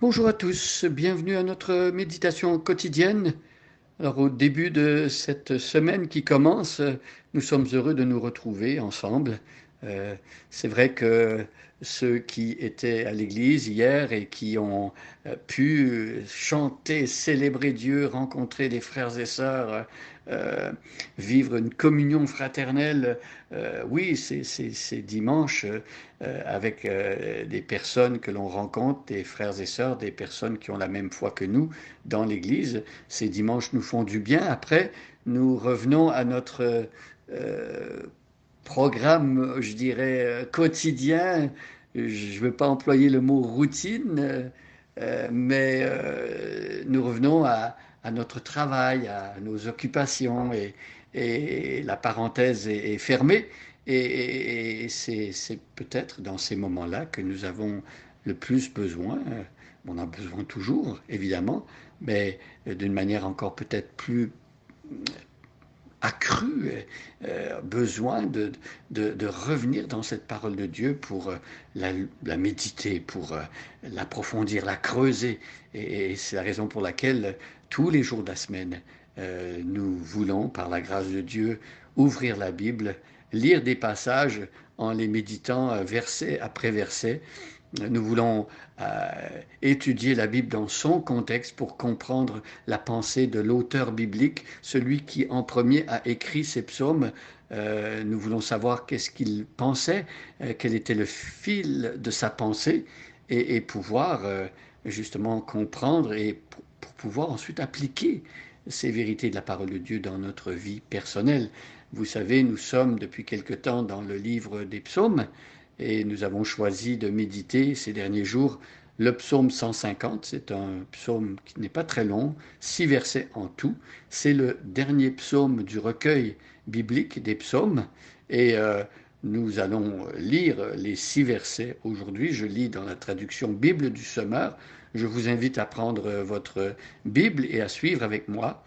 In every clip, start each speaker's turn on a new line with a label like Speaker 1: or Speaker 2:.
Speaker 1: Bonjour à tous, bienvenue à notre méditation quotidienne. Alors au début de cette semaine qui commence, nous sommes heureux de nous retrouver ensemble. Euh, c'est vrai que ceux qui étaient à l'église hier et qui ont pu chanter, célébrer Dieu, rencontrer des frères et sœurs, euh, vivre une communion fraternelle, oui, c'est dimanche avec des personnes que l'on rencontre, des frères et sœurs, des personnes qui ont la même foi que nous dans l'église. Ces dimanches nous font du bien. Après, nous revenons à notre programme, je dirais, quotidien. Je ne veux pas employer le mot routine, mais nous revenons à notre travail, à nos occupations, et la parenthèse est fermée. Et c'est peut-être dans ces moments-là que nous avons le plus besoin. On a besoin toujours, évidemment, mais d'une manière encore peut-être plus accru, besoin de revenir dans cette parole de Dieu pour la méditer, pour l'approfondir, la creuser. Et c'est la raison pour laquelle tous les jours de la semaine, nous voulons, par la grâce de Dieu, ouvrir la Bible, lire des passages en les méditant verset après verset. Nous voulons euh, étudier la Bible dans son contexte pour comprendre la pensée de l'auteur biblique, celui qui en premier a écrit ces psaumes. Nous voulons savoir qu'est-ce qu'il pensait, quel était le fil de sa pensée, et pouvoir justement comprendre et pour pouvoir ensuite appliquer ces vérités de la parole de Dieu dans notre vie personnelle. Vous savez, nous sommes depuis quelque temps dans le livre des psaumes et nous avons choisi de méditer ces derniers jours le psaume 150. C'est un psaume qui n'est pas très long, 6 versets en tout. C'est le dernier psaume du recueil biblique des psaumes et nous allons lire les 6 versets aujourd'hui. Je lis dans la traduction Bible du Semeur. Je vous invite à prendre votre Bible et à suivre avec moi.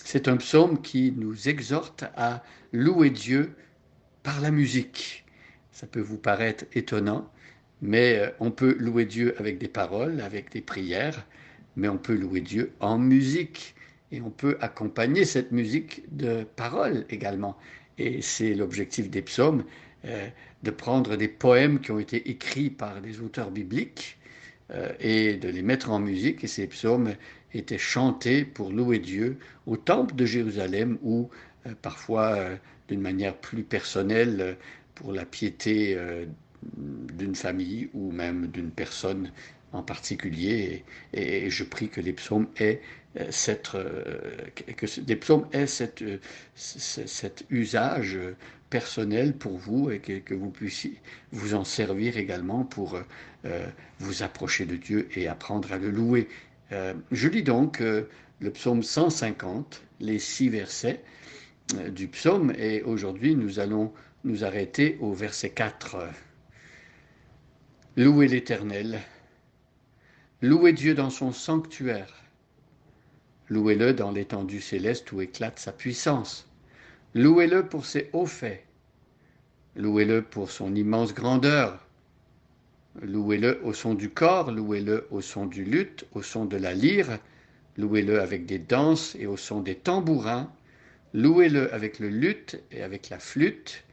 Speaker 1: C'est un psaume qui nous exhorte à louer Dieu par la musique. Ça peut vous paraître étonnant, mais on peut louer Dieu avec des paroles, avec des prières, mais on peut louer Dieu en musique. Et on peut accompagner cette musique de paroles également. Et c'est l'objectif des psaumes, euh, de prendre des poèmes qui ont été écrits par des auteurs bibliques et de les mettre en musique. Et ces psaumes étaient chantés pour louer Dieu au temple de Jérusalem ou parfois d'une manière plus personnelle pour la piété d'une famille ou même d'une personne en particulier. Et je prie que les psaumes aient que les psaumes aient cet usage personnel pour vous et que vous puissiez vous en servir également pour vous approcher de Dieu et apprendre à le louer. Je lis donc le psaume 150, les 6 versets du psaume, et aujourd'hui nous allons nous arrêter au verset 4. Louez l'Éternel, louez Dieu dans son sanctuaire, louez-le dans l'étendue céleste où éclate sa puissance, louez-le pour ses hauts faits, louez-le pour son immense grandeur, louez-le au son du corps, louez-le au son du luth, au son de la lyre, louez-le avec des danses et au son des tambourins, louez-le avec le luth et avec la flûte,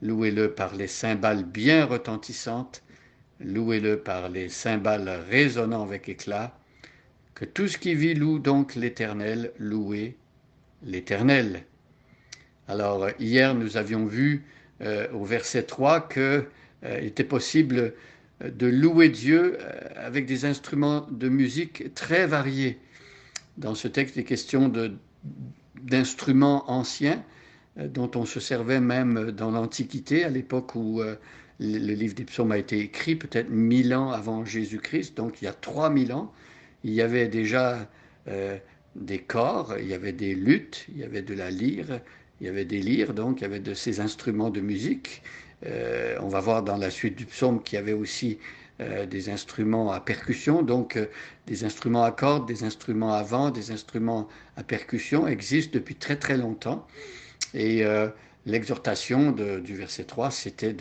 Speaker 1: louez-le par les cymbales bien retentissantes, louez-le par les cymbales résonnant avec éclat. Que tout ce qui vit loue donc l'Éternel, louez l'Éternel. Alors, hier, nous avions vu au verset 3 qu'il était possible de louer Dieu avec des instruments de musique très variés. Dans ce texte, il est question d'instruments anciens dont on se servait même dans l'Antiquité, à l'époque où le livre des psaumes a été écrit, peut-être 1000 ans avant Jésus-Christ, donc il y a 3000 ans. Il y avait déjà des corps, il y avait des luths, il y avait de la lyre, il y avait des lyres, donc il y avait de ces instruments de musique. On va voir dans la suite du psaume qu'il y avait aussi des instruments à percussion, donc des instruments à cordes, des instruments à vent, des instruments à percussion existent depuis très très longtemps. Et l'exhortation du verset 3, c'était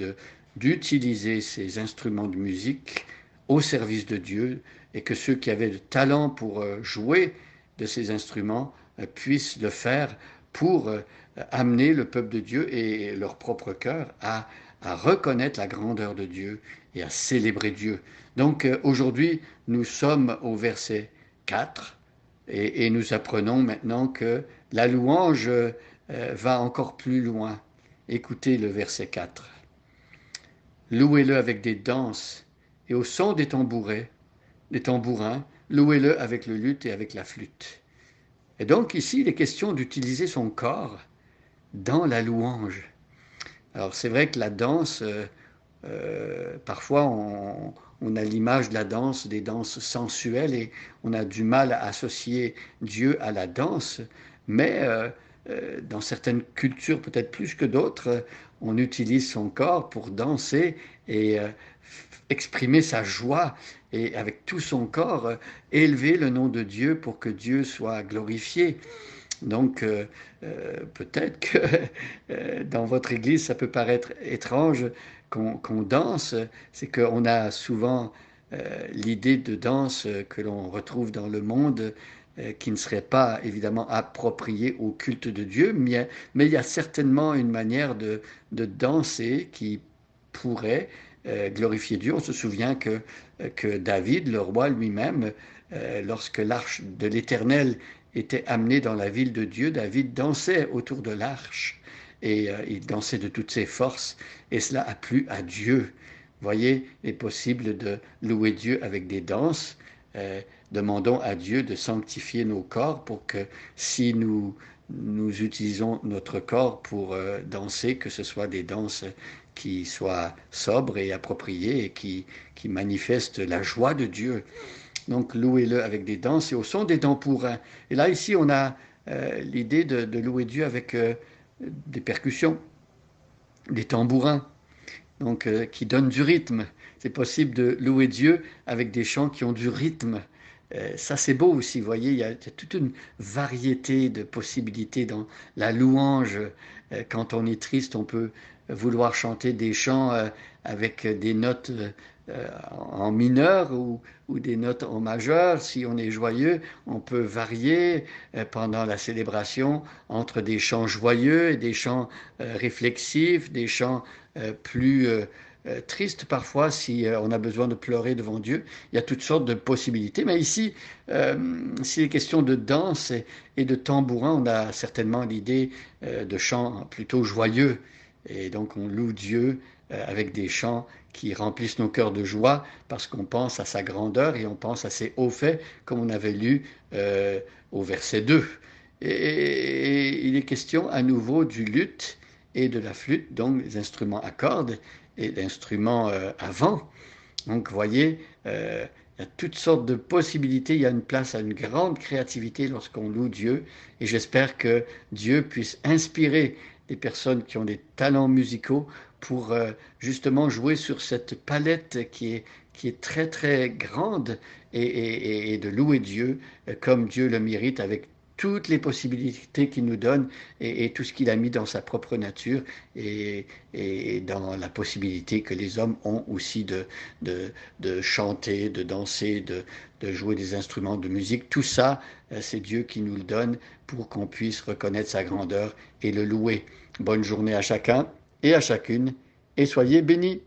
Speaker 1: d'utiliser ces instruments de musique au service de Dieu et que ceux qui avaient le talent pour jouer de ces instruments puissent le faire pour amener le peuple de Dieu et leur propre cœur à reconnaître la grandeur de Dieu et à célébrer Dieu. Donc aujourd'hui, nous sommes au verset 4 et nous apprenons maintenant que la louange va encore plus loin. Écoutez le verset 4. Louez-le avec des danses et au son des tambourins, louez-le avec le luth et avec la flûte. Et donc ici, il est question d'utiliser son corps dans la louange. Alors c'est vrai que la danse, parfois on a l'image de la danse, des danses sensuelles, et on a du mal à associer Dieu à la danse, mais dans certaines cultures, peut-être plus que d'autres, on utilise son corps pour danser et exprimer sa joie et avec tout son corps élever le nom de Dieu pour que Dieu soit glorifié. Donc, peut-être que dans votre église, ça peut paraître étrange qu'on danse. C'est qu'on a souvent l'idée de danse que l'on retrouve dans le monde qui ne serait pas évidemment appropriée au culte de Dieu, mais il y a certainement une manière de danser qui pourrait glorifier Dieu. On se souvient que David, le roi lui-même, lorsque l'arche de l'Éternel était amené dans la ville de Dieu, David dansait autour de l'arche et il dansait de toutes ses forces et cela a plu à Dieu. Vous voyez, il est possible de louer Dieu avec des danses. Demandons à Dieu de sanctifier nos corps pour que si nous utilisons notre corps pour danser, que ce soit des danses qui soient sobres et appropriées et qui manifestent la joie de Dieu. Donc, louez-le avec des danses et au son des tambourins. Et là, ici, on a l'idée de louer Dieu avec des percussions, des tambourins, donc qui donnent du rythme. C'est possible de louer Dieu avec des chants qui ont du rythme. Ça, c'est beau aussi, vous voyez, il y a toute une variété de possibilités dans la louange. Quand on est triste, on peut vouloir chanter des chants avec des notes en mineur ou des notes en majeur. Si on est joyeux, on peut varier pendant la célébration entre des chants joyeux et des chants réflexifs, des chants plus tristes parfois si on a besoin de pleurer devant Dieu. Il y a toutes sortes de possibilités. Mais ici, s'il est question de danse et de tambourin, on a certainement l'idée de chants plutôt joyeux. Et donc on loue Dieu avec des chants qui remplissent nos cœurs de joie parce qu'on pense à sa grandeur et on pense à ses hauts faits, comme on avait lu au verset 2. Et il est question à nouveau du luth et de la flûte, donc les instruments à cordes et l'instrument à vent. Donc, vous voyez, il y a toutes sortes de possibilités. Il y a une place à une grande créativité lorsqu'on loue Dieu. Et j'espère que Dieu puisse inspirer des personnes qui ont des talents musicaux pour justement jouer sur cette palette qui est très très grande et de louer Dieu comme Dieu le mérite avec toutes les possibilités qu'il nous donne et tout ce qu'il a mis dans sa propre nature et dans la possibilité que les hommes ont aussi de chanter, de danser, de jouer des instruments de musique. Tout ça, c'est Dieu qui nous le donne pour qu'on puisse reconnaître sa grandeur et le louer. Bonne journée à chacun et à chacune et soyez bénis.